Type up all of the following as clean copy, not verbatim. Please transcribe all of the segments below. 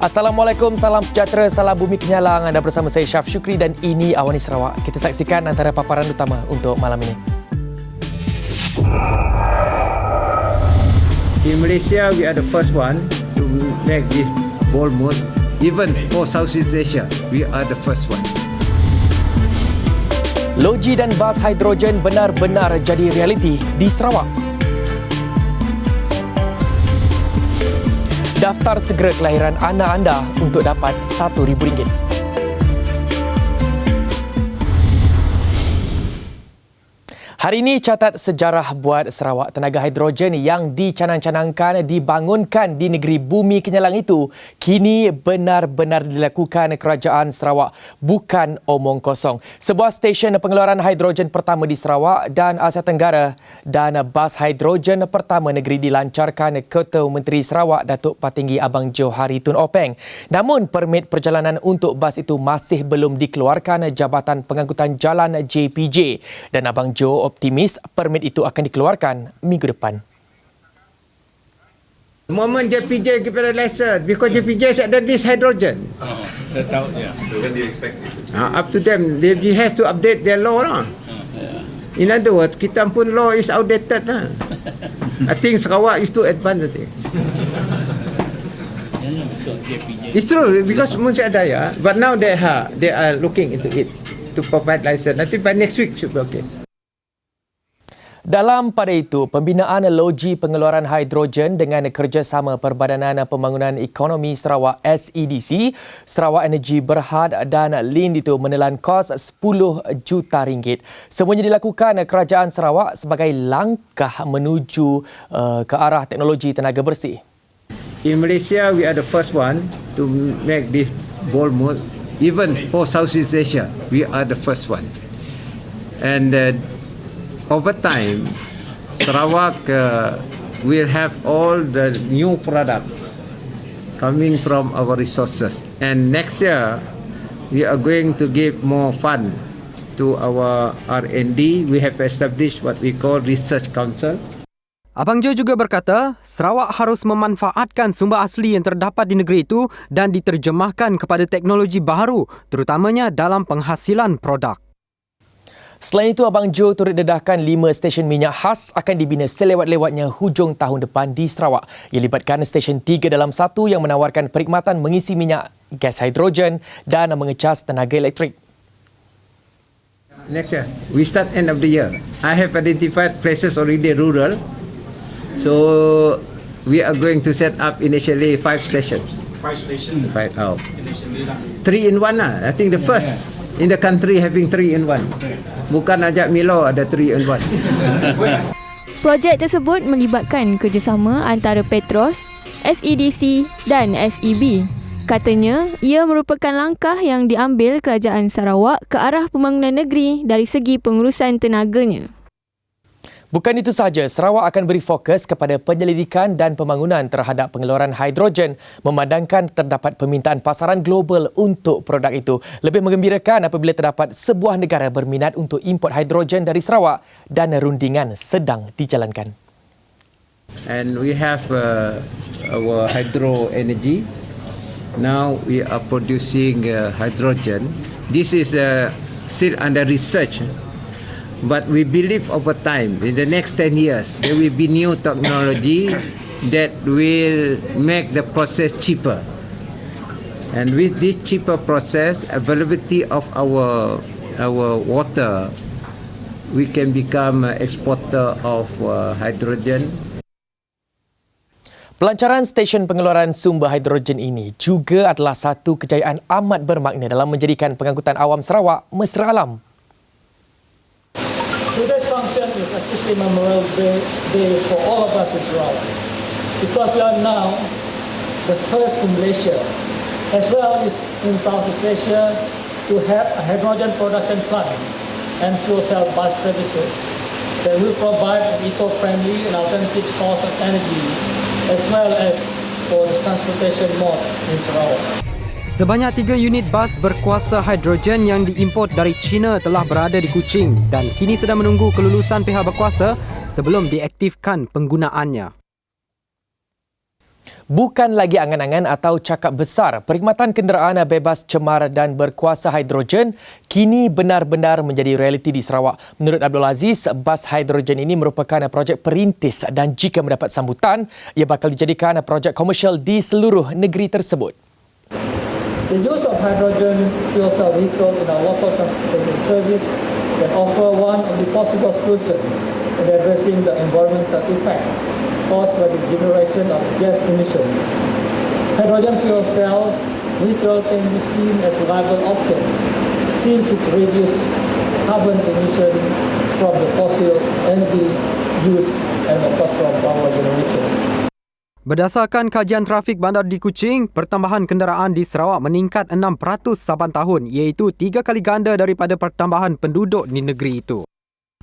Assalamualaikum, salam sejahtera, salam bumi kenyalang. Anda bersama saya Syaf Syukri dan ini Awani Sarawak. Kita saksikan antara paparan utama untuk malam ini. In Malaysia, we are the first one to make this ball mode. Even for Southeast Asia, we are the first one. Loji dan bas hidrogen benar-benar jadi realiti di Sarawak. Daftar segera kelahiran anak anda untuk dapat RM1,000. Hari ini catat sejarah buat Sarawak. Tenaga hidrogen yang dicanang-canangkan dibangunkan di negeri bumi kenyalang itu kini benar-benar dilakukan kerajaan Sarawak, bukan omong kosong. Sebuah stesen pengeluaran hidrogen pertama di Sarawak dan Asia Tenggara dan bas hidrogen pertama negeri dilancarkan Ketua Menteri Sarawak Datuk Patinggi Abang Johari Tun Openg. Namun permit perjalanan untuk bas itu masih belum dikeluarkan Jabatan Pengangkutan Jalan JPJ dan Abang Jo optimis permit itu akan dikeluarkan minggu depan. The moment JPJ give a license, because JPJ said that this hydrogen. Dah tahu ya. So when do you expect it? Up to them, they has to update their law lah. In other words, kita pun law is outdated lah. I think Sarawak is too advanced. I think. It's true because Malaysia Daya, but now they are looking into it to provide license. I think by next week should be okay. Dalam pada itu, pembinaan loji pengeluaran hidrogen dengan kerjasama Perbadanan Pembangunan Ekonomi Sarawak SEDC, Sarawak Energy Berhad dan LIN itu menelan kos RM10 juta. Semuanya dilakukan kerajaan Sarawak sebagai langkah menuju ke arah teknologi tenaga bersih. In Malaysia, we are the first one to make this ball mode. Even for Southeast Asia, we are the first one. And over time, Sarawak will have all the new products coming from our resources. And next year, we are going to give more fund to our R&D. We have established what we call Research Council. Abang Jo juga berkata, Sarawak harus memanfaatkan sumber asli yang terdapat di negeri itu dan diterjemahkan kepada teknologi baharu, terutamanya dalam penghasilan produk. Selain itu, Abang Jo turut dedahkan 5 stesen minyak khas akan dibina selewat-lewatnya hujung tahun depan di Sarawak. Ia libatkan stesen 3 dalam 1 yang menawarkan perkhidmatan mengisi minyak, gas hidrogen dan mengecas tenaga elektrik. Next year, we start end of the year. I have identified places already rural. So we are going to set up initially 5 stations. 5 stations. 5 out. Initially lah. 3 in 1 lah. I think the first in the country having 3 in 1. Bukan ajak Milo ada 3 in 1. Projek tersebut melibatkan kerjasama antara Petros, SEDC dan SEB. Katanya, ia merupakan langkah yang diambil kerajaan Sarawak ke arah pembangunan negeri dari segi pengurusan tenaganya. Bukan itu sahaja, Sarawak akan beri fokus kepada penyelidikan dan pembangunan terhadap pengeluaran hidrogen memandangkan terdapat permintaan pasaran global untuk produk itu. Lebih menggembirakan apabila terdapat sebuah negara berminat untuk import hidrogen dari Sarawak dan rundingan sedang dijalankan. And we have our hydro energy. Now we are producing hydrogen. This is still under research. But we believe over time, in the next 10 years, there will be new technology that will make the process cheaper. And with this cheaper process, availability of our water, we can become an exporter of hydrogen. Pelancaran stesen pengeluaran sumber hidrogen ini juga adalah satu kejayaan amat bermakna dalam menjadikan pengangkutan awam Sarawak mesra alam. Today's function is especially memorable day for all of us in Sarawak because we are now the first in Malaysia as well as in Southeast Asia to have a hydrogen production plant and fuel cell bus services that will provide an eco-friendly and alternative source of energy as well as for the transportation mode in Sarawak. Sebanyak 3 unit bas berkuasa hidrogen yang diimport dari China telah berada di Kuching dan kini sedang menunggu kelulusan pihak berkuasa sebelum diaktifkan penggunaannya. Bukan lagi angan-angan atau cakap besar, perkhidmatan kenderaan bebas cemar dan berkuasa hidrogen kini benar-benar menjadi realiti di Sarawak. Menurut Abdul Aziz, bas hidrogen ini merupakan projek perintis dan jika mendapat sambutan, ia bakal dijadikan projek komersial di seluruh negeri tersebut. The use of hydrogen fuel cell vehicle in our local transportation service can offer one of the possible solutions in addressing the environmental effects caused by the generation of gas emissions. Hydrogen fuel cells vehicle can be seen as a viable option since it reduces carbon emission from the fossil energy use and of course from power generation. Berdasarkan kajian trafik bandar di Kuching, pertambahan kenderaan di Sarawak meningkat 6% saban tahun iaitu 3 kali ganda daripada pertambahan penduduk di negeri itu.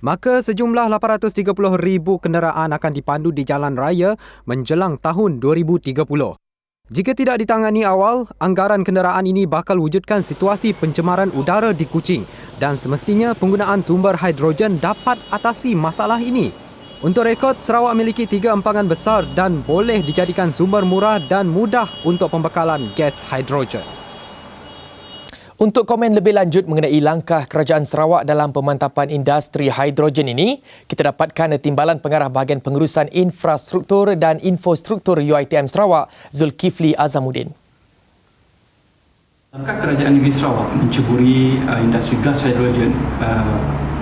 Maka sejumlah 830,000 kenderaan akan dipandu di jalan raya menjelang tahun 2030. Jika tidak ditangani awal, anggaran kenderaan ini bakal wujudkan situasi pencemaran udara di Kuching dan semestinya penggunaan sumber hidrogen dapat atasi masalah ini. Untuk rekod, Sarawak memiliki 3 empangan besar dan boleh dijadikan sumber murah dan mudah untuk pembekalan gas hidrogen. Untuk komen lebih lanjut mengenai langkah Kerajaan Sarawak dalam pemantapan industri hidrogen ini, kita dapatkan timbalan pengarah bahagian pengurusan infrastruktur dan infostruktur UiTM Sarawak, Zulkifli Azamuddin. Langkah Kerajaan Negeri Sarawak menceburi industri gas hidrogen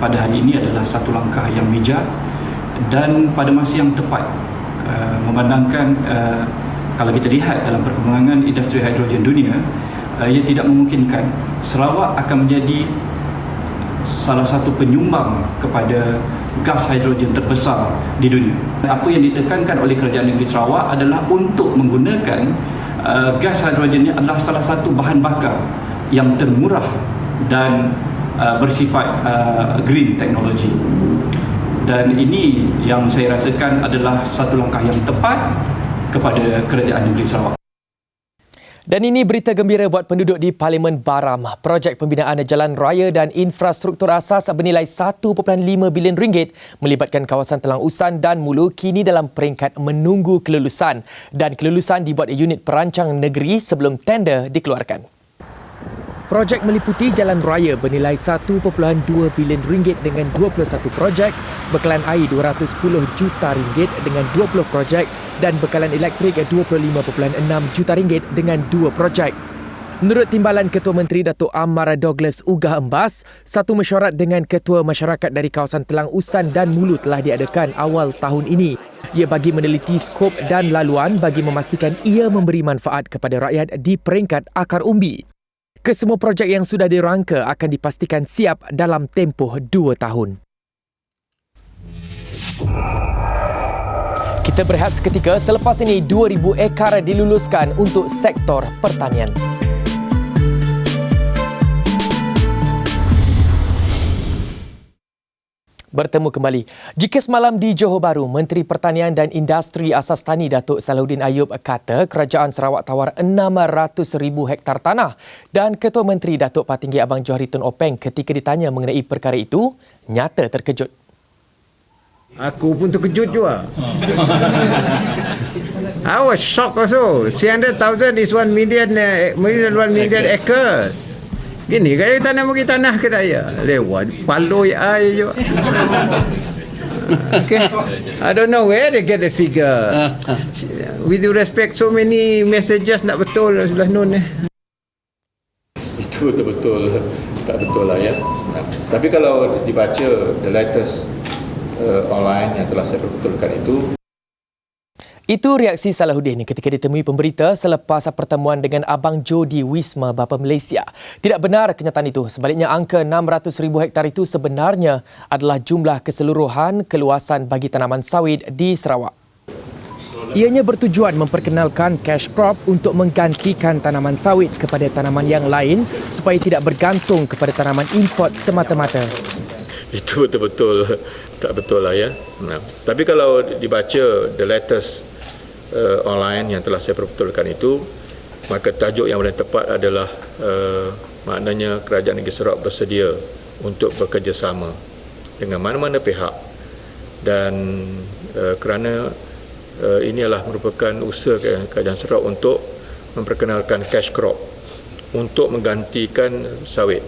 pada hari ini adalah satu langkah yang bijak dan pada masa yang tepat, memandangkan kalau kita lihat dalam perkembangan industri hidrogen dunia, ia tidak memungkinkan Sarawak akan menjadi salah satu penyumbang kepada gas hidrogen terbesar di dunia. Apa yang ditekankan oleh Kerajaan Negeri Sarawak adalah untuk menggunakan gas hidrogen ini adalah salah satu bahan bakar yang termurah dan bersifat green technology. Dan ini yang saya rasakan adalah satu langkah yang tepat kepada Kerajaan Negeri Sarawak. Dan ini berita gembira buat penduduk di Parlimen Baram. Projek pembinaan jalan raya dan infrastruktur asas bernilai 1.5 bilion ringgit melibatkan kawasan Telang Usan dan Mulu kini dalam peringkat menunggu kelulusan. Dan kelulusan dibuat unit perancang negeri sebelum tender dikeluarkan. Projek meliputi jalan raya bernilai 1.2 bilion ringgit dengan 21 projek, bekalan air 210 juta ringgit dengan 20 projek dan bekalan elektrik 25.6 juta ringgit dengan 2 projek. Menurut timbalan Ketua Menteri Datuk Amar Douglas Ugah Embas, satu mesyuarat dengan ketua masyarakat dari kawasan Telang Usan dan Mulu telah diadakan awal tahun ini. Ia bagi meneliti skop dan laluan bagi memastikan ia memberi manfaat kepada rakyat di peringkat akar umbi. Kesemua projek yang sudah dirangka akan dipastikan siap dalam tempoh 2 tahun. Kita berehat seketika, selepas ini 2,000 ekar diluluskan untuk sektor pertanian. Bertemu kembali. Jika semalam di Johor Bahru, Menteri Pertanian dan Industri Asas Tani Datuk Salahuddin Ayub kata Kerajaan Sarawak tawar 600,000 hektar tanah dan Ketua Menteri Datuk Patinggi Abang Johari Tun Openg ketika ditanya mengenai perkara itu, nyata terkejut. Aku pun terkejut juga. I was shocked also. 600,000 is 1 million acres. Gini, kaya kita nak bagi tanah ke daya. Lewat paloi air juga. Okay. I don't know where they get the figure. With due respect, so many messages nak betul sebelah nun. Itu betul-betul tak betul lah ya. Tapi kalau dibaca the latest online yang telah saya betulkan itu reaksi Salahuddin ketika ditemui pemberita selepas pertemuan dengan Abang Jo di Wisma Bapa Malaysia. Tidak benar kenyataan itu. Sebaliknya, angka 600,000 hektar itu sebenarnya adalah jumlah keseluruhan keluasan bagi tanaman sawit di Sarawak. Ianya bertujuan memperkenalkan cash crop untuk menggantikan tanaman sawit kepada tanaman yang lain supaya tidak bergantung kepada tanaman import semata-mata. Itu betul-betul tak betul lah ya. Nah, tapi kalau dibaca the latest online yang telah saya perbetulkan itu, maka tajuk yang paling tepat adalah maknanya Kerajaan Negeri Sarawak bersedia untuk bekerjasama dengan mana-mana pihak dan kerana ini adalah merupakan usaha Kerajaan Sarawak untuk memperkenalkan cash crop untuk menggantikan sawit.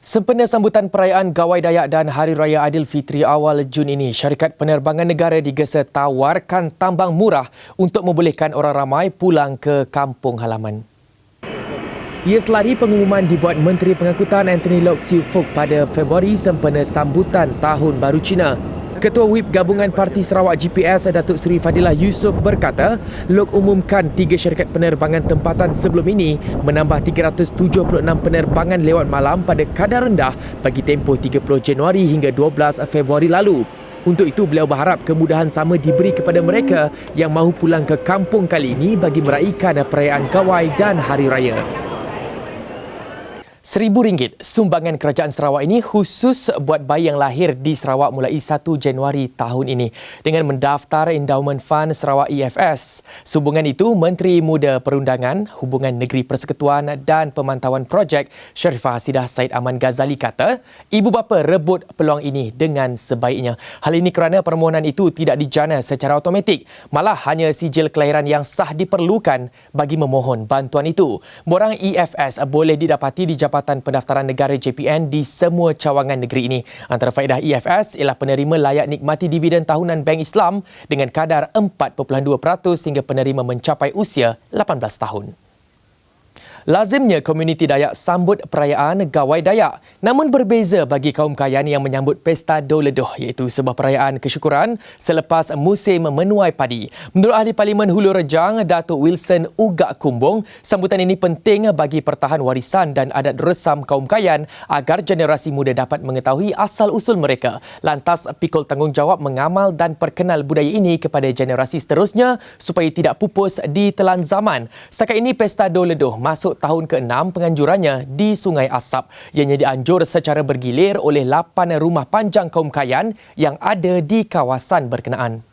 Sempena sambutan perayaan Gawai Dayak dan Hari Raya Aidilfitri awal Jun ini, syarikat penerbangan negara digesa tawarkan tambang murah untuk membolehkan orang ramai pulang ke kampung halaman. Ia selari pengumuman dibuat Menteri Pengangkutan Anthony Loke Siu Fook pada Februari sempena sambutan Tahun Baru Cina. Ketua Whip Gabungan Parti Sarawak GPS Datuk Seri Fadilah Yusof berkata, Loke umumkan 3 syarikat penerbangan tempatan sebelum ini menambah 376 penerbangan lewat malam pada kadar rendah bagi tempoh 30 Januari hingga 12 Februari lalu. Untuk itu, beliau berharap kemudahan sama diberi kepada mereka yang mahu pulang ke kampung kali ini bagi meraihkan perayaan Gawai dan Hari Raya. RM1,000 sumbangan Kerajaan Sarawak ini khusus buat bayi yang lahir di Sarawak mulai 1 Januari tahun ini dengan mendaftar Endowment Fund Sarawak EFS. Sumbangan itu Menteri Muda Perundangan, Hubungan Negeri Persekutuan dan Pemantauan Projek Sharifah Hasidah Said Aman Ghazali kata, ibu bapa rebut peluang ini dengan sebaiknya. Hal ini kerana permohonan itu tidak dijana secara automatik, malah hanya sijil kelahiran yang sah diperlukan bagi memohon bantuan itu. Borang EFS boleh didapati di Jabatan Pendaftaran Negara JPN di semua cawangan negeri ini. Antara faedah EFS ialah penerima layak nikmati dividen tahunan Bank Islam dengan kadar 4.2% hingga penerima mencapai usia 18 tahun. Lazimnya komuniti Dayak sambut perayaan Gawai Dayak. Namun berbeza bagi kaum Kayan yang menyambut Pesta Doledoh, iaitu sebuah perayaan kesyukuran selepas musim menuai padi. Menurut Ahli Parlimen Hulu Rejang, Datuk Wilson Ugak Kumbung, sambutan ini penting bagi pertahan warisan dan adat resam kaum Kayan agar generasi muda dapat mengetahui asal-usul mereka. Lantas pikul tanggungjawab mengamal dan perkenal budaya ini kepada generasi seterusnya supaya tidak pupus di telan zaman. Setakat ini Pesta Doledoh masuk tahun ke-6 penganjurannya di Sungai Asap. Ianya dianjur secara bergilir oleh 8 rumah panjang kaum Kayan yang ada di kawasan berkenaan.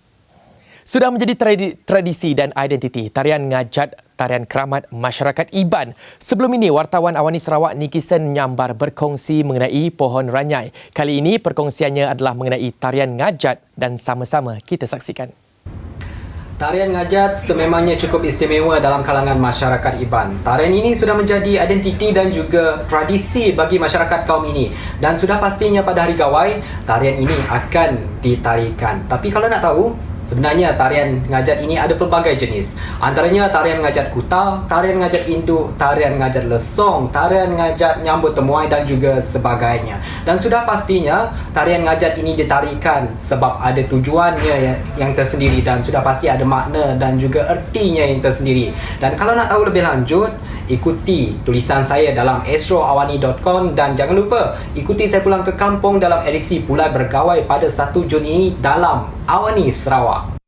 Sudah menjadi tradisi dan identiti tarian ngajat tarian keramat masyarakat Iban. Sebelum ini, wartawan Awani Sarawak Nikisen Nyambar berkongsi mengenai pohon ranyai. Kali ini perkongsiannya adalah mengenai tarian ngajat dan sama-sama kita saksikan. Tarian ngajat sememangnya cukup istimewa dalam kalangan masyarakat Iban. Tarian ini sudah menjadi identiti dan juga tradisi bagi masyarakat kaum ini. Dan sudah pastinya pada hari Gawai, tarian ini akan ditarikan. Tapi kalau nak tahu, sebenarnya tarian ngajat ini ada pelbagai jenis. Antaranya tarian ngajat kuta, tarian ngajat induk, tarian ngajat lesong, tarian ngajat nyambut temuai dan juga sebagainya. Dan sudah pastinya tarian ngajat ini ditarikan sebab ada tujuannya yang tersendiri dan sudah pasti ada makna dan juga ertinya yang tersendiri. Dan kalau nak tahu lebih lanjut, ikuti tulisan saya dalam astroawani.com dan jangan lupa ikuti saya pulang ke kampung dalam edisi Pulai Bergawai pada 1 Jun ini dalam Awani Sarawak.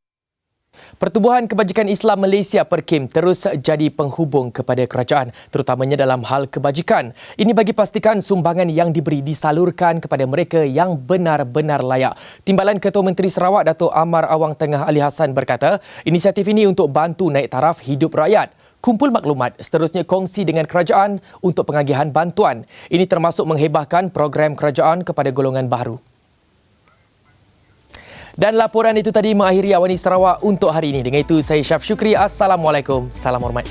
Pertubuhan Kebajikan Islam Malaysia PERKIM terus jadi penghubung kepada kerajaan, terutamanya dalam hal kebajikan. Ini bagi pastikan sumbangan yang diberi disalurkan kepada mereka yang benar-benar layak. Timbalan Ketua Menteri Sarawak Datuk Amar Awang Tengah Ali Hassan berkata, inisiatif ini untuk bantu naik taraf hidup rakyat. Kumpul maklumat, seterusnya kongsi dengan kerajaan untuk pengagihan bantuan. Ini termasuk menghebahkan program kerajaan kepada golongan baru. Dan laporan itu tadi mengakhiri Awani Sarawak untuk hari ini. Dengan itu, saya Syaf Syukri. Assalamualaikum. Salam hormat.